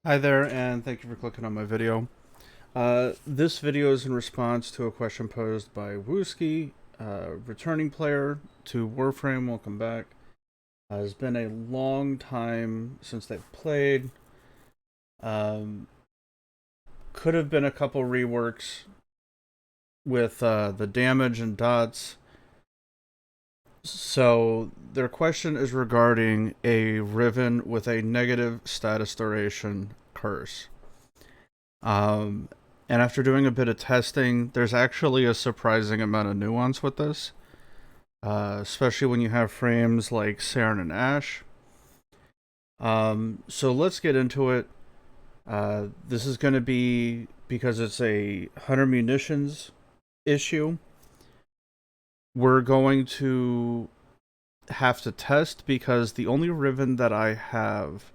Hi there, and thank you for clicking on my video. This video is in response to a question posed by Wooski, returning player to Warframe. Welcome back. It's been a long time since they've played. Um, could have been a couple reworks with the damage and dots. So their question is regarding a riven with a negative status duration curse. Um, and after doing a bit of testing, there's actually a surprising amount of nuance with this, especially when you have frames like Saryn and Ashe. So let's get into it. This is going to be because it's a 100 munitions issue. We're going to have to test because the only riven that I have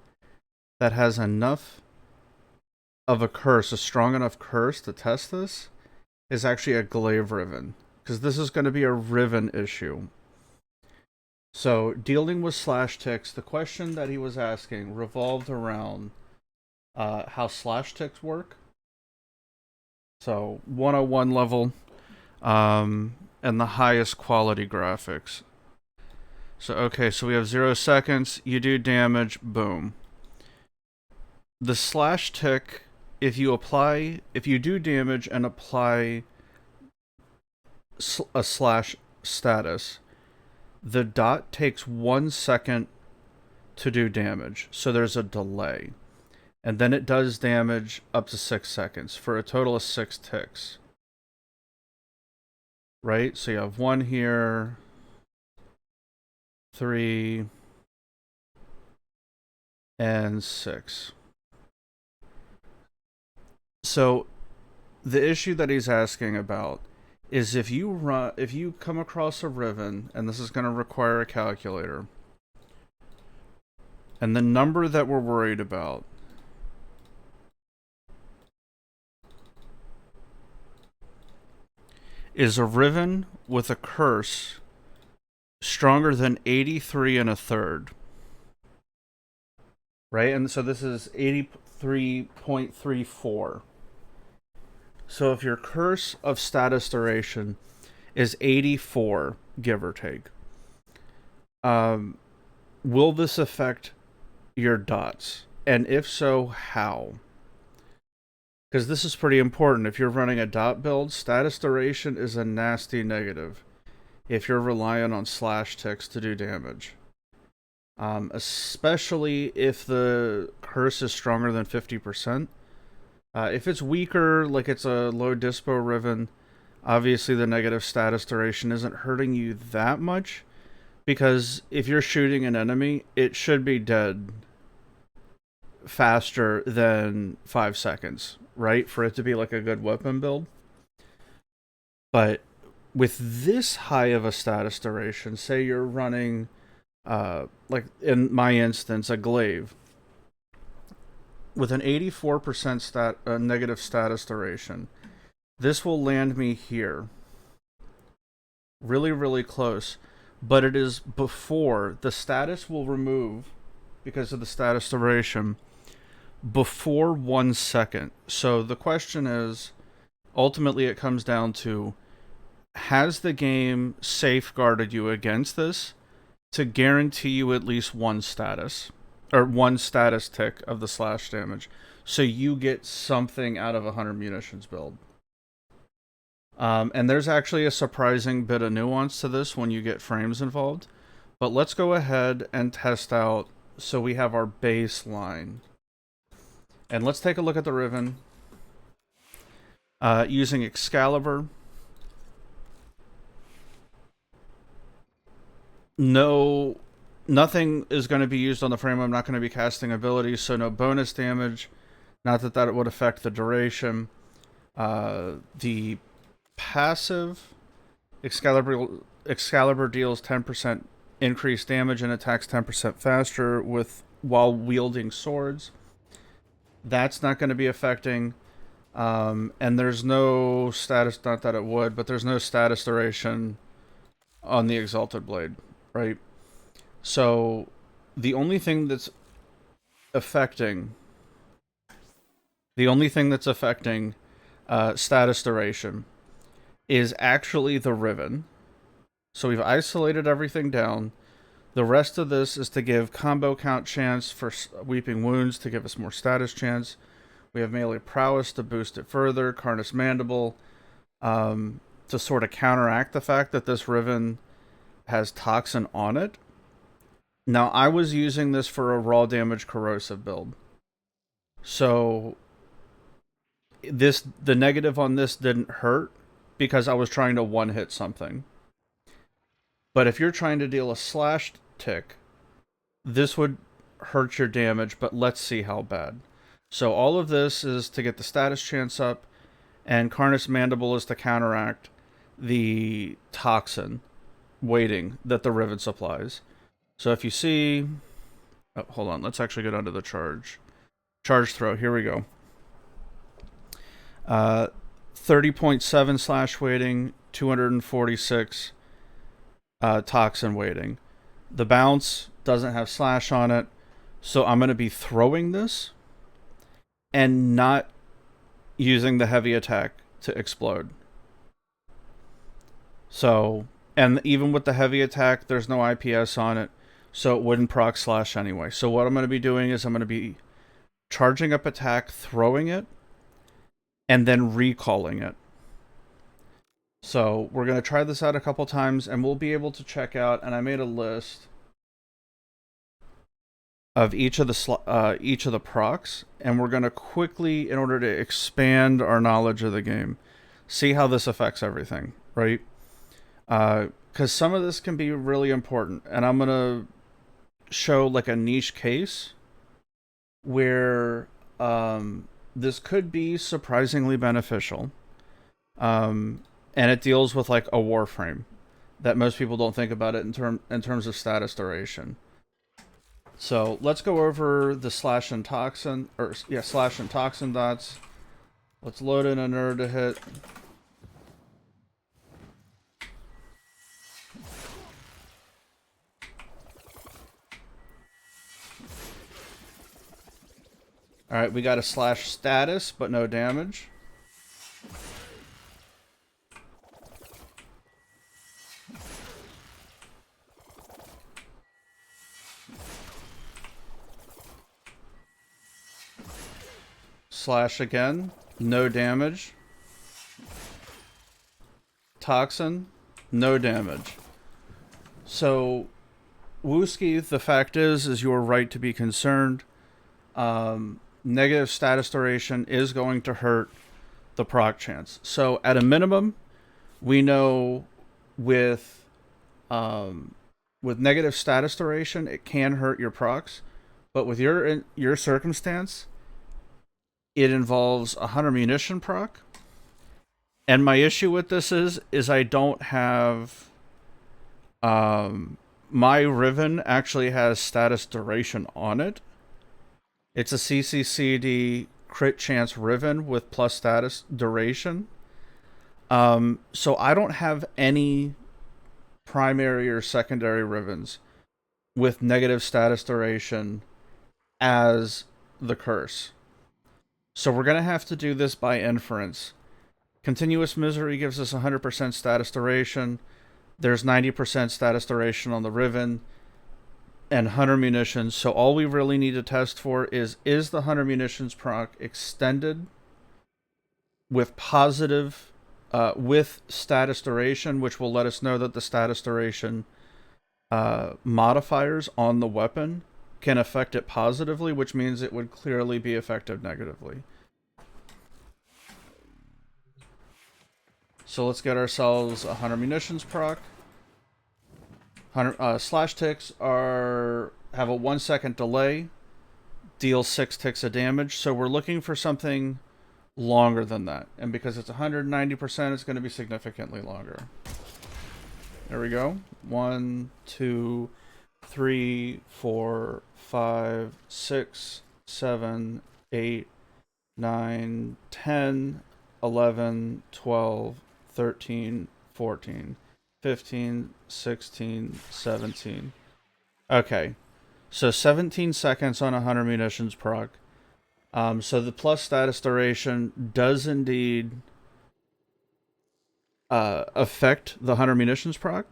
that has enough of a curse, a strong enough curse to test this, is actually a glaive riven, because this is going to be a riven issue. So, dealing with slash ticks, the question that he was asking revolved around how slash ticks work. So, 101 level, and the highest quality graphics. So, okay, so we have 0 seconds, you do damage, boom. The slash tick, if you do damage and apply a slash status, the dot takes 1 second to do damage, so there's a delay. And then it does damage up to 6 seconds for a total of 6 ticks. Right? So you have 1 here, 3, and 6. So the issue that he's asking about is if you come across a riven, and this is going to require a calculator, and the number that we're worried about is a riven with a curse stronger than 83 and a third. Right? And so this is 83.34. So if your curse of status duration is 84, give or take, will this affect your dots? And if so, how? Because this is pretty important. If you're running a dot build, status duration is a nasty negative if you're relying on slash ticks to do damage. Especially if the curse is stronger than 50%. If it's weaker, like it's a low dispo riven, obviously the negative status duration isn't hurting you that much, because if you're shooting an enemy, it should be dead faster than 5 seconds, right? For it to be like a good weapon build. But with this high of a status duration, say you're running, like in my instance, a glaive, with an 84% negative status duration, this will land me here. Really, really close. But it is before the status will remove, because of the status duration, before 1 second. So the question is, ultimately it comes down to, has the game safeguarded you against this to guarantee you at least one status, or one status tick of the slash damage, so you get something out of a 100 munitions build? And there's actually a surprising bit of nuance to this when you get frames involved. But let's go ahead and test out, so we have our baseline. And let's take a look at the riven. Using Excalibur. No, nothing is going to be used on the frame. I'm not going to be casting abilities, so no bonus damage. Not that that would affect the duration. The passive Excalibur deals 10% increased damage and attacks 10% faster while wielding swords. That's not going to be affecting. And there's no status, not that it would, but there's no status duration on the Exalted Blade, right? So the only thing that's affecting The only thing that's affecting status duration is actually the riven. So we've isolated everything down. The rest of this is to give combo count chance for Weeping Wounds to give us more status chance. We have melee prowess to boost it further. Carnus Mandible to sort of counteract the fact that this riven has toxin on it. Now, I was using this for a raw damage corrosive build. So the negative on this didn't hurt because I was trying to one-hit something. But if you're trying to deal a slash tick, this would hurt your damage, but let's see how bad. So all of this is to get the status chance up, and Carnus Mandible is to counteract the toxin waiting that the riven supplies. So if you see... Oh, hold on, let's actually get onto the charge. Charge throw, here we go. 30.7 slash weighting, 246 toxin weighting. The bounce doesn't have slash on it, so I'm going to be throwing this and not using the heavy attack to explode. So, and even with the heavy attack, there's no IPS on it, so it wouldn't proc slash anyway. So what I'm going to be doing is I'm going to be charging up attack, throwing it, and then recalling it. So we're going to try this out a couple times, and we'll be able to check out, and I made a list of each of the procs, and we're going to quickly, in order to expand our knowledge of the game, see how this affects everything, right? Because some of this can be really important, and I'm going to show like a niche case where this could be surprisingly beneficial. And it deals with like a Warframe that most people don't think about it in terms of status duration. So let's go over the slash and toxin dots. Let's load in a nerd to hit. Alright, we got a slash status, but no damage. Slash again, no damage. Toxin, no damage. So, Wooski, the fact is you are right to be concerned. Negative status duration is going to hurt the proc chance. So, at a minimum, we know with negative status duration, it can hurt your procs. But with your circumstance, it involves a hunter munition proc. And my issue with this is I don't have... my riven actually has status duration on it. It's a CCCD crit chance riven with plus status duration. So I don't have any primary or secondary rivens with negative status duration as the curse. So we're going to have to do this by inference. Continuous Misery gives us 100% status duration. There's 90% status duration on the riven and Hunter Munitions. So all we really need to test for is the Hunter Munitions proc extended with positive, with status duration, which will let us know that the status duration modifiers on the weapon can affect it positively, which means it would clearly be affected negatively. So let's get ourselves a Hunter Munitions proc. Slash ticks have a 1 second delay, deal 6 ticks of damage, so we're looking for something longer than that. And because it's 190%, it's going to be significantly longer. There we go. 1, 2, 3, 4, 5, 6, 7, 8, 9, 10, 11, 12, 13, 14, 15, 16, 17. Okay. So 17 seconds on a Hunter Munitions proc. So the plus status duration does indeed affect the hunter munitions proc.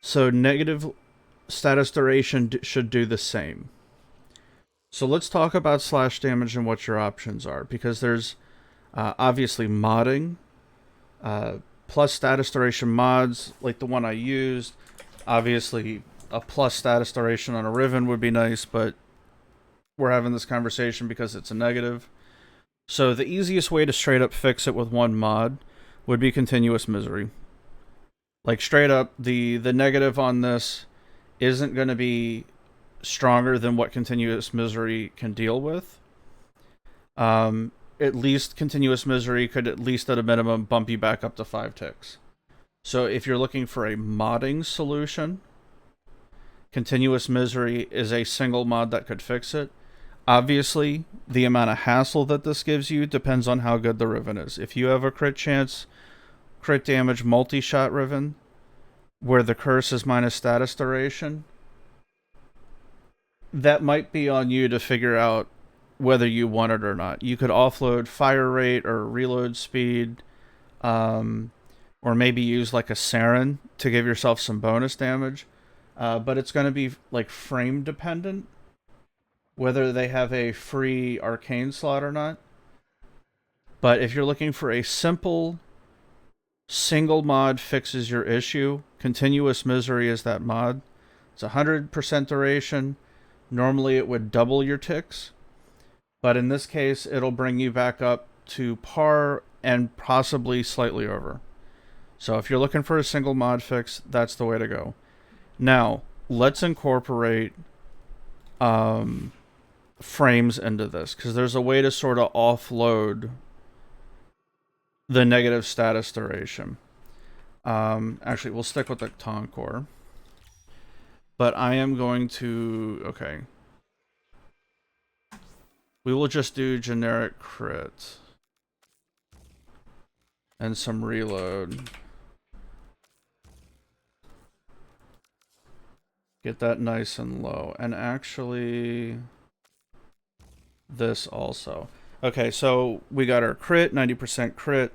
So negative status duration should do the same. So let's talk about slash damage and what your options are, because there's obviously modding, plus status duration mods like the one I used. Obviously, a plus status duration on a riven would be nice, but we're having this conversation because it's a negative. So the easiest way to straight up fix it with one mod would be continuous misery. Like straight up, the negative on this isn't going to be stronger than what continuous misery can deal with. At least continuous misery could at least at a minimum bump you back up to 5 ticks. So if you're looking for a modding solution, continuous misery is a single mod that could fix it. Obviously, the amount of hassle that this gives you depends on how good the riven is. If you have a crit chance, crit damage multi-shot riven, where the curse is minus status duration, that might be on you to figure out whether you want it or not. You could offload fire rate or reload speed, or maybe use like a saryn to give yourself some bonus damage. But it's going to be like frame dependent, whether they have a free arcane slot or not. But if you're looking for a simple single mod fixes your issue, continuous misery is that mod. It's 100% duration. Normally it would double your ticks, but in this case it'll bring you back up to par and possibly slightly over. So if you're looking for a single mod fix, that's the way to go. Now, let's incorporate frames into this, because there's a way to sort of offload the negative status duration. Actually, we'll stick with the taunt core. But I am going to... Okay. We will just do generic crit. And some reload. Get that nice and low. And actually... this also. Okay, so we got our crit, 90% crit.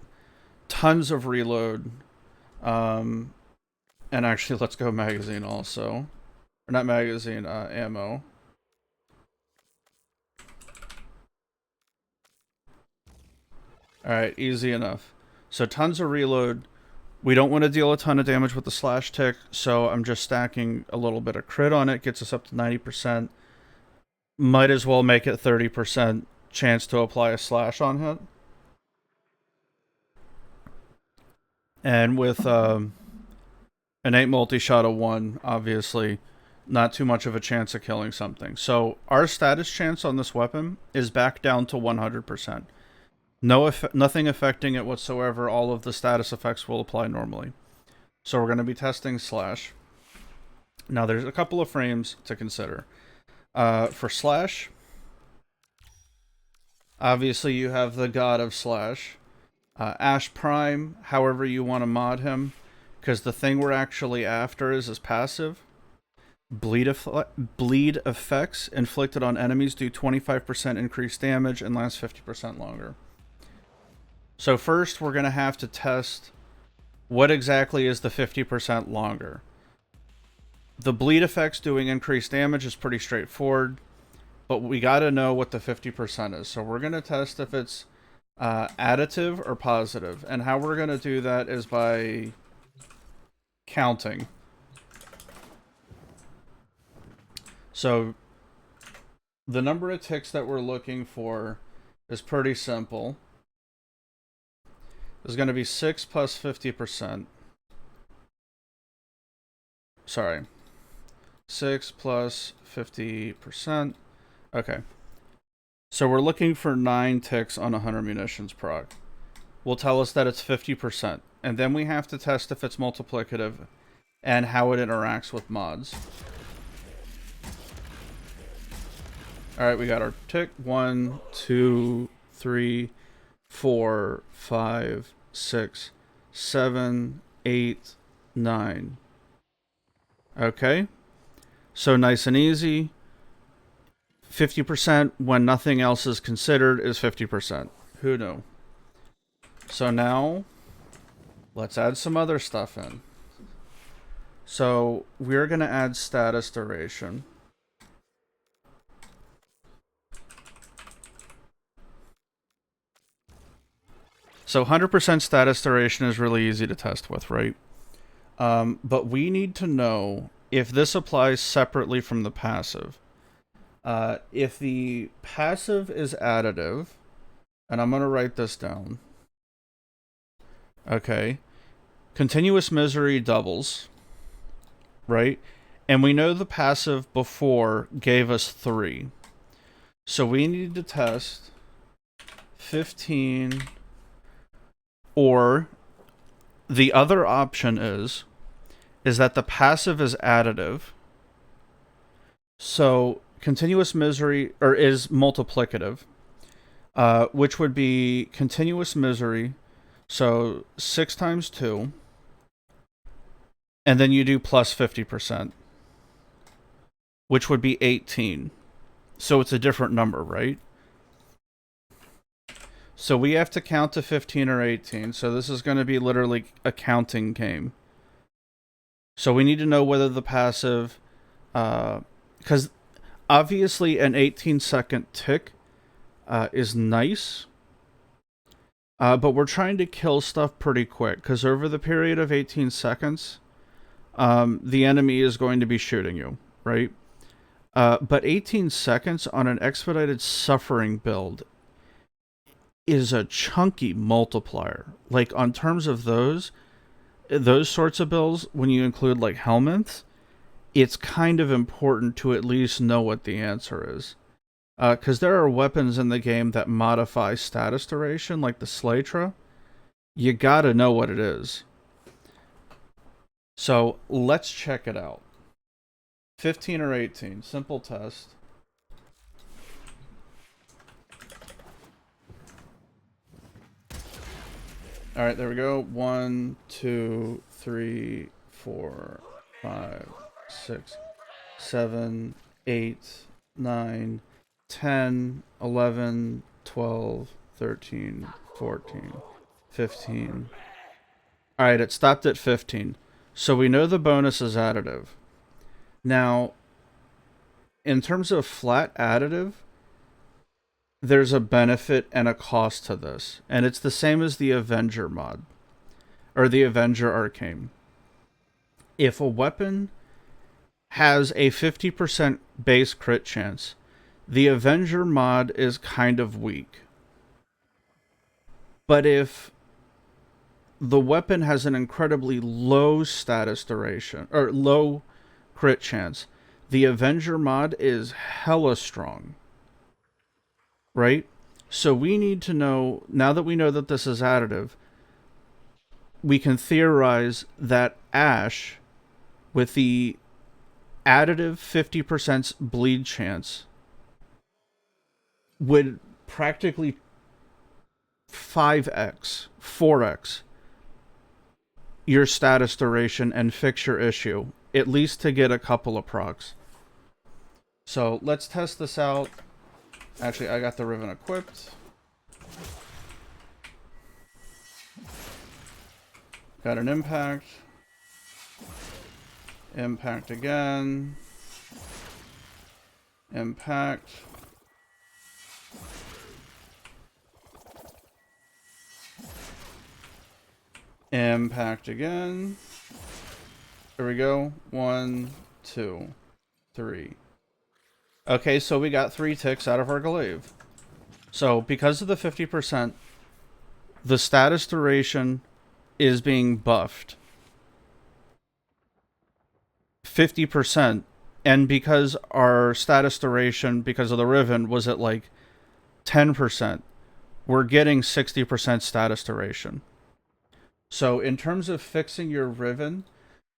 Tons of reload. And actually, let's go magazine also. Or not magazine, ammo. Alright, easy enough. So tons of reload. We don't want to deal a ton of damage with the slash tick, so I'm just stacking a little bit of crit on it. Gets us up to 90%. Might as well make it 30% chance to apply a slash on hit. And with innate multi-shot of 1, obviously, not too much of a chance of killing something. So our status chance on this weapon is back down to 100%. Nothing affecting it whatsoever. All of the status effects will apply normally. So we're going to be testing slash. Now there's a couple of frames to consider. For slash, obviously you have the god of slash. Ashe Prime, however you want to mod him, because the thing we're actually after is his passive. Bleed effects inflicted on enemies do 25% increased damage and last 50% longer. So first we're going to have to test what exactly is the 50% longer. The bleed effects doing increased damage is pretty straightforward, but we got to know what the 50% is. So we're going to test if it's additive or positive. And how we're going to do that is by counting. So the number of ticks that we're looking for is pretty simple. There's going to be 6 plus 50%. Sorry. 6 plus 50%. Okay. So we're looking for 9 ticks on 100 munitions proc. Will tell us that it's 50%. And then we have to test if it's multiplicative and how it interacts with mods. Alright, we got our tick. 1, 2, 3, 4, 5, 6, 7, 8, 9. Okay. So nice and easy. 50% when nothing else is considered is 50%. Who knew? So now, let's add some other stuff in. So we're going to add status duration. So 100% status duration is really easy to test with, right? But we need to know if this applies separately from the passive. If the passive is additive, and I'm going to write this down. Okay. Continuous misery doubles, right? And we know the passive before gave us 3. So we need to test 15, or the other option is that the passive is additive. So continuous misery, or is multiplicative, which would be continuous misery. So 6 times 2, and then you do plus 50%, which would be 18. So it's a different number, right? So we have to count to 15 or 18. So this is going to be literally a counting game. So we need to know whether the passive, because obviously an 18-second tick is nice, but we're trying to kill stuff pretty quick, because over the period of 18 seconds, the enemy is going to be shooting you, right? But 18 seconds on an expedited suffering build is a chunky multiplier. Like, on terms of those sorts of builds, when you include like helmets, it's kind of important to at least know what the answer is. Because there are weapons in the game that modify status duration, like the Slaytra. You gotta know what it is. So let's check it out. 15 or 18, simple test. All right, there we go. 1, 2, 3, 4, 5, 6, 7, 8, 9, 10, 11, 12, 13, 14, 15. All right, it stopped at 15. So we know the bonus is additive. Now, in terms of flat additive, there's a benefit and a cost to this. And it's the same as the Avenger mod, or the Avenger Arcane. If a weapon has a 50% base crit chance, the Avenger mod is kind of weak. But if the weapon has an incredibly low status duration, or low crit chance, the Avenger mod is hella strong. Right? So we need to know, now that we know that this is additive, we can theorize that Ashe, with the additive 50% bleed chance, would practically 5x, 4x your status duration and fix your issue, at least to get a couple of procs. So let's test this out. Actually, I got the riven equipped. Got an impact. Impact again. Impact. Impact again. There we go. 1, 2, 3. Okay, so we got 3 ticks out of our glaive. So because of the 50%, the status duration is being buffed 50%, and because our status duration, because of the riven, was at like 10%, we're getting 60% status duration. So in terms of fixing your riven,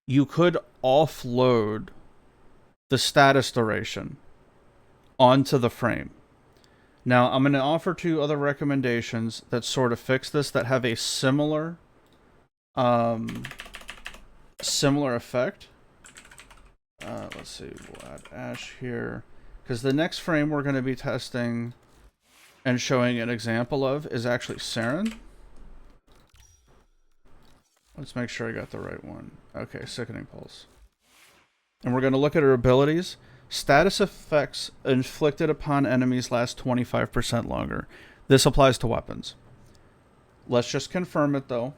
you could offload the status duration onto the frame. Now, I'm going to offer 2 other recommendations that sort of fix this, that have a similar effect. Let's see, we'll add Ashe here, Because the next frame we're going to be testing and showing an example of is actually Saryn. Let's make sure I got the right one. Okay, Sickening Pulse. And we're going to look at her abilities. Status effects inflicted upon enemies last 25% longer. This applies to weapons. Let's just confirm it, though.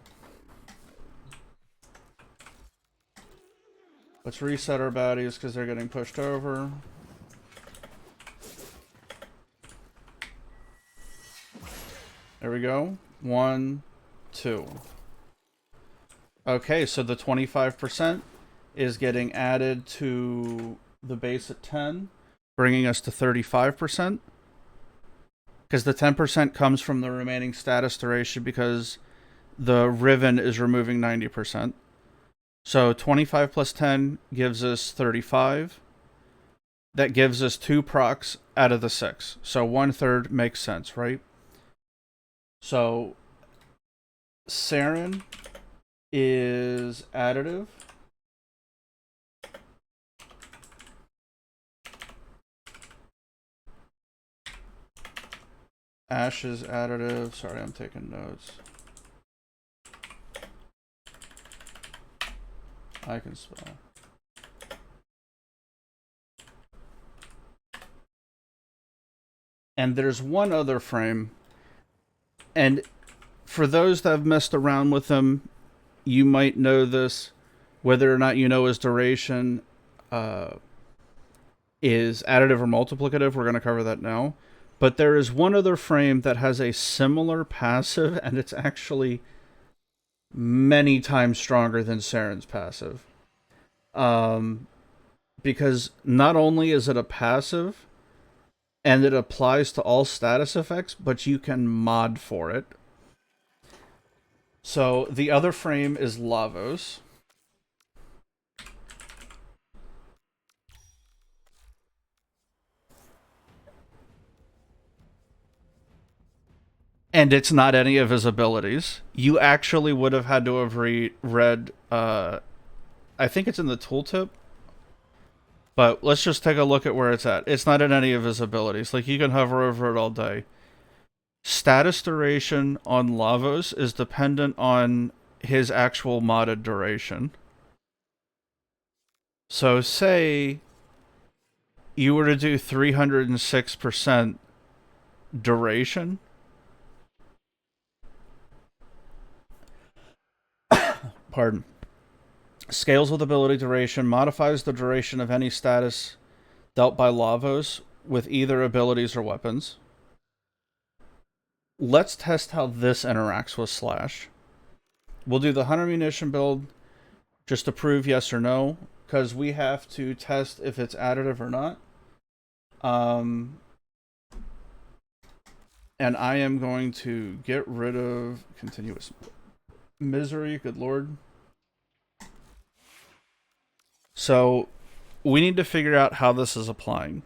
Let's reset our baddies because they're getting pushed over. There we go. 1, 2. Okay, so the 25% is getting added to the base at 10, bringing us to 35%. Because the 10% comes from the remaining status duration because the riven is removing 90%. So 25 plus 10 gives us 35. That gives us 2 procs out of the 6. So 1/3 makes sense, right? So Saryn is additive. Ashe is additive. Sorry, I'm taking notes. I can spell. And there's one other frame. And for those that have messed around with them, you might know this. Whether or not you know his duration is additive or multiplicative, we're going to cover that now. But there is one other frame that has a similar passive, and it's actually many times stronger than Saryn's passive. Because not only is it a passive, and it applies to all status effects, but you can mod for it. So the other frame is Lavos. And it's not any of his abilities. You actually would have had to have read, I think it's in the tooltip. But let's just take a look at where it's at. It's not in any of his abilities. Like, you can hover over it all day. Status duration on Lavos is dependent on his actual modded duration. So say you were to do 306% duration. Pardon. Scales with ability duration, modifies the duration of any status dealt by Lavos with either abilities or weapons. Let's test how this interacts with Slash. We'll do the 100 munition build just to prove yes or no, because we have to test if it's additive or not. And I am going to get rid of continuous misery, good lord. So we need to figure out how this is applying.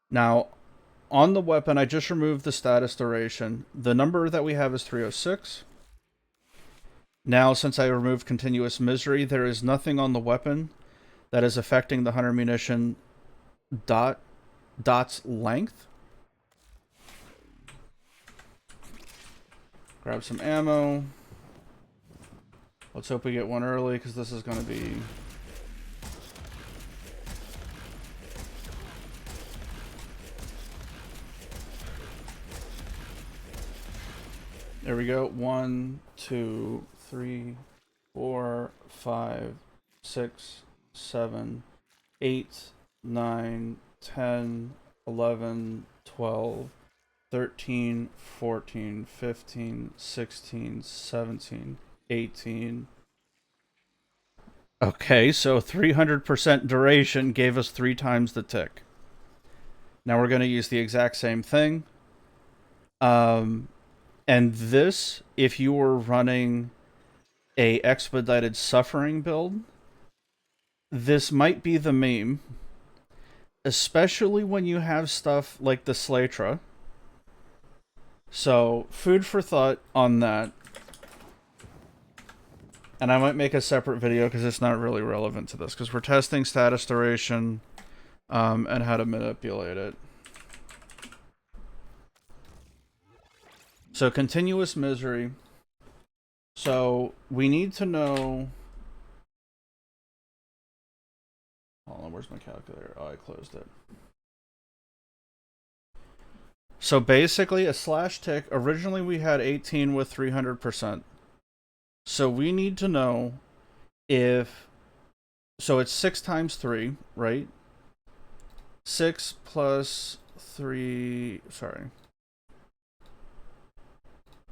Now, on the weapon, I just removed the status duration. The number that we have is 306. Now, since I removed continuous misery, there is nothing on the weapon that is affecting the 100 munition dot's length. Grab some ammo. Let's hope we get one early, because this is going to be... There we go. 1, 2, 3, 4, 5, 6, 7, 8, 9, 10, 11, 12, 13, 14, 15, 16, 17, 18. Okay, so 300% duration gave us 3 times the tick. Now we're going to use the exact same thing. And this, if you were running a expedited suffering build, this might be the meme. Especially when you have stuff like the Slaytra. So, food for thought on that. And I might make a separate video because it's not really relevant to this. Because we're testing status duration and how to manipulate it. So continuous misery. So we need to know. Hold on, where's my calculator? Oh, I closed it. So basically, a slash tick. Originally, we had 18 with 300%. So we need to know if. So it's 6 times 3, right? 6 plus 3. Sorry.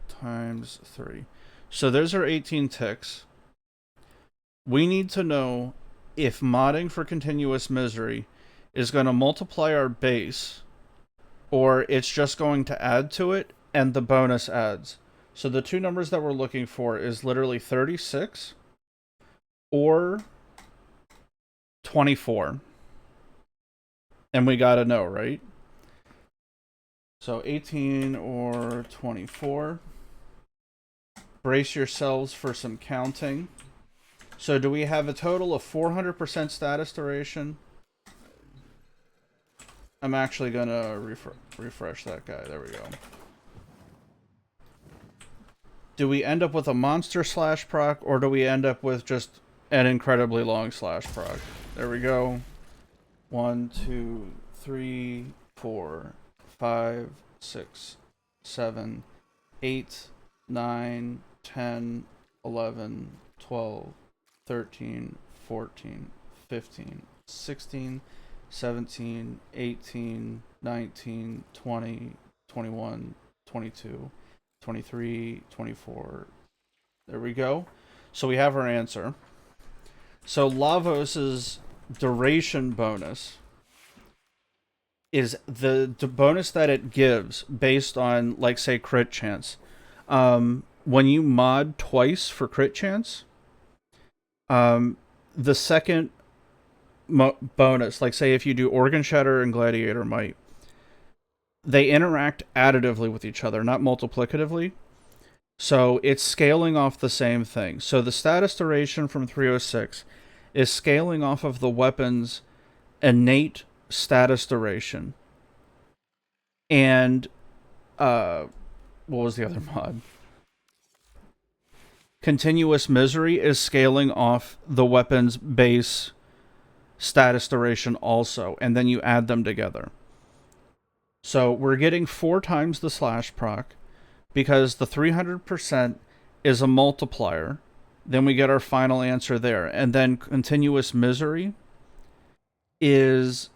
Times 3. So those are 18 ticks. We need to know if modding for continuous misery is going to multiply our base, or it's just going to add to it and the bonus adds. So the two numbers that we're looking for is literally 36 or 24. And we got to know, right? So 18 or 24. Brace yourselves for some counting. So do we have a total of 400% status duration? I'm actually going to refresh that guy. There we go. Do we end up with a monster slash proc, or do we end up with just an incredibly long slash proc? There we go. 1, 2, 3, 4, 5, 6, 7, 8, 9, 10, 11, 12, 13, 14, 15, 16, 17, 18, 19, 20, 21, 22, 23, 24. There we go. So we have our answer. So Lavos's duration bonus is the bonus that it gives based on, like, say, crit chance. When you mod twice for crit chance, the second bonus, like, say, if you do Organ Shatter and Gladiator Might, they interact additively with each other, not multiplicatively. So it's scaling off the same thing. So the status duration from 306 is scaling off of the weapon's innate status duration. And what was the other mod? Continuous misery is scaling off the weapon's base status duration also, and then you add them together. So we're getting 4 times the slash proc because the 300% is a multiplier. Then we get our final answer there. And then continuous misery is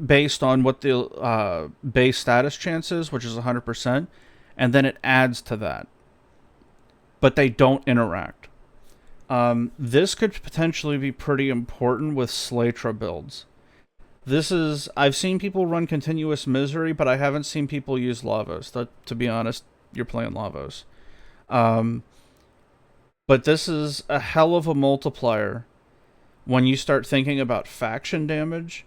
based on what the base status chance is, which is 100%, and then it adds to that. But they don't interact. This could potentially be pretty important with Slatra builds. I've seen people run continuous misery, but I haven't seen people use Lavos. To be honest, you're playing Lavos. But this is a hell of a multiplier when you start thinking about faction damage,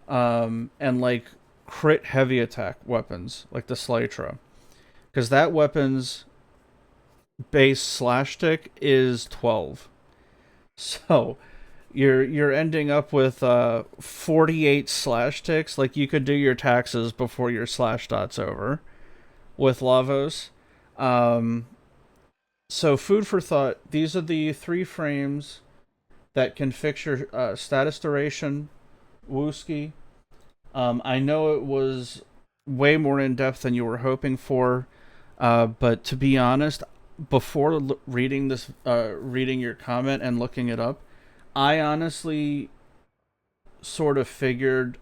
and like crit heavy attack weapons, like the Slatra. Because that weapon's base slash tick is 12. So you're ending up with 48 slash ticks. Like, you could do your taxes before your slash dot's over with Lavos. So food for thought. These are the 3 frames that can fix your status duration. Wooski. I know it was way more in depth than you were hoping for, but to be honest, before reading this, reading your comment and looking it up, I honestly sort of figured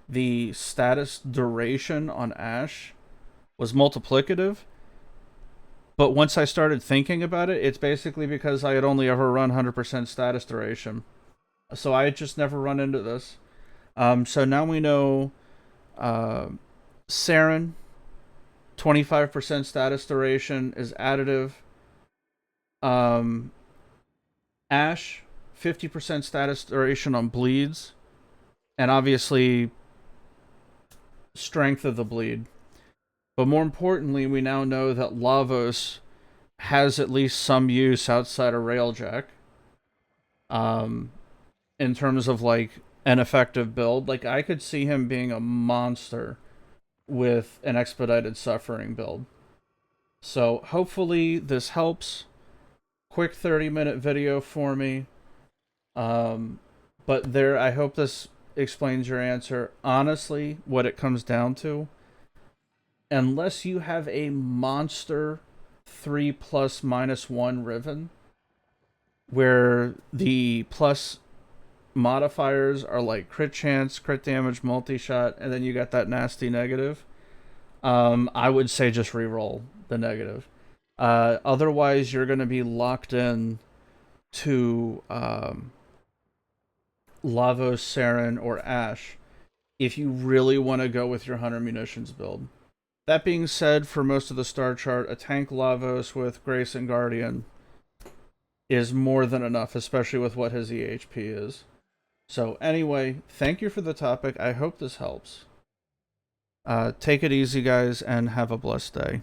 the status duration on Ashe was multiplicative. But once I started thinking about it, it's basically because I had only ever run 100% status duration. So I had just never run into this. So now we know Saryn, 25% status duration is additive. Ashe, 50% status duration on bleeds. And obviously, strength of the bleed. But more importantly, we now know that Lavos has at least some use outside of Railjack. In terms of, like, an effective build. Like, I could see him being a monster with an expedited suffering build. So hopefully this helps. Quick 30-minute video for me. But there, I hope this explains your answer. Honestly, what it comes down to, unless you have a monster 3 plus -1 riven, where the plus modifiers are like crit chance, crit damage, multi-shot, and then you got that nasty negative, I would say just re-roll the negative. Otherwise, you're going to be locked in to Lavos, Saryn, or Ashe if you really want to go with your 100 munitions build. That being said, for most of the star chart, a tank Lavos with Grace and Guardian is more than enough, especially with what his EHP is. So anyway, thank you for the topic. I hope this helps. Take it easy, guys, and have a blessed day.